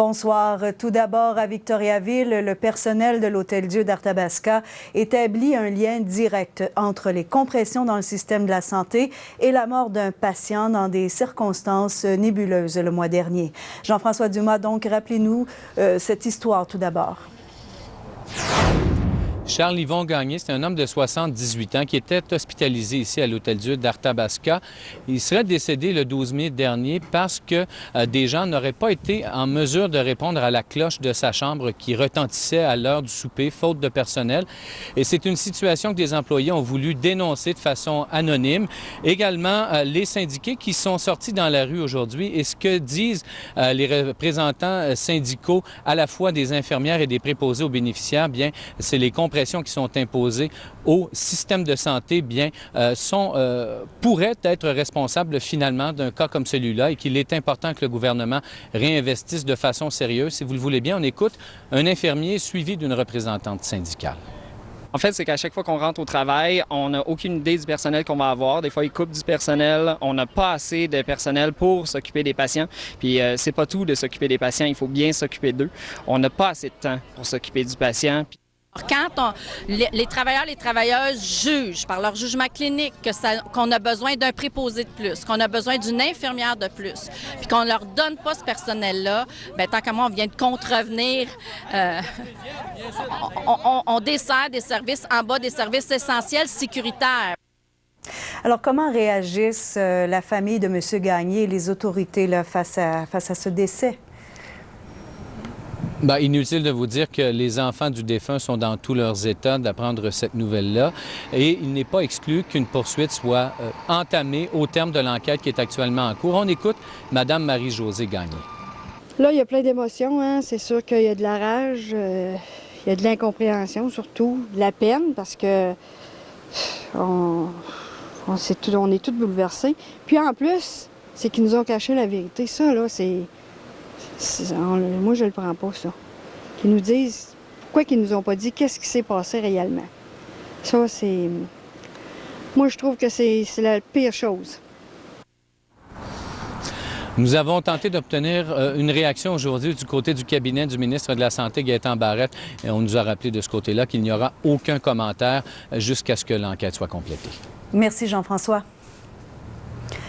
Bonsoir. Tout d'abord, à Victoriaville, le personnel de l'Hôtel-Dieu d'Arthabasca établit un lien direct entre les compressions dans le système de la santé et la mort d'un patient dans des circonstances nébuleuses le mois dernier. Jean-François Dumas, donc, rappelez-nous cette histoire tout d'abord. Charles-Yvon Gagné, c'est un homme de 78 ans qui était hospitalisé ici à l'Hôtel-Dieu d'Arthabasca. Il serait décédé le 12 mai dernier parce que des gens n'auraient pas été en mesure de répondre à la cloche de sa chambre qui retentissait à l'heure du souper, faute de personnel. Et c'est une situation que des employés ont voulu dénoncer de façon anonyme. Également, les syndiqués qui sont sortis dans la rue aujourd'hui. Et ce que disent les représentants syndicaux, à la fois des infirmières et des préposés aux bénéficiaires, bien, c'est les compressions qui sont imposées au système de santé pourraient être responsables finalement d'un cas comme celui-là et qu'il est important que le gouvernement réinvestisse de façon sérieuse. Si vous le voulez bien, on écoute un infirmier suivi d'une représentante syndicale. En fait, c'est qu'à chaque fois qu'on rentre au travail, on n'a aucune idée du personnel qu'on va avoir. Des fois, ils coupent du personnel. On n'a pas assez de personnel pour s'occuper des patients. Puis, c'est pas tout de s'occuper des patients. Il faut bien s'occuper d'eux. On n'a pas assez de temps pour s'occuper du patient. Quand les travailleurs, les travailleuses jugent par leur jugement clinique qu'on a besoin d'un préposé de plus, qu'on a besoin d'une infirmière de plus, puis qu'on ne leur donne pas ce personnel-là, bien, tant qu'à moi, on vient de contrevenir. On dessert des services en bas des services essentiels sécuritaires. Alors, comment réagissent la famille de M. Gagné et les autorités là, face à ce décès? Bien, inutile de vous dire que les enfants du défunt sont dans tous leurs états d'apprendre cette nouvelle-là. Et il n'est pas exclu qu'une poursuite soit entamée au terme de l'enquête qui est actuellement en cours. On écoute Mme Marie-Josée Gagné. Là, il y a plein d'émotions, hein? C'est sûr qu'il y a de la rage, il y a de l'incompréhension surtout, de la peine parce que on est tous bouleversés. Puis en plus, c'est qu'ils nous ont caché la vérité. Ça, là, moi, je le prends pas, ça. Qu'ils nous disent pourquoi qu'ils nous ont pas dit qu'est-ce qui s'est passé réellement. Ça, c'est... Moi, je trouve que c'est la pire chose. Nous avons tenté d'obtenir une réaction aujourd'hui du côté du cabinet du ministre de la Santé, Gaétan Barrette. Et on nous a rappelé de ce côté-là qu'il n'y aura aucun commentaire jusqu'à ce que l'enquête soit complétée. Merci, Jean-François.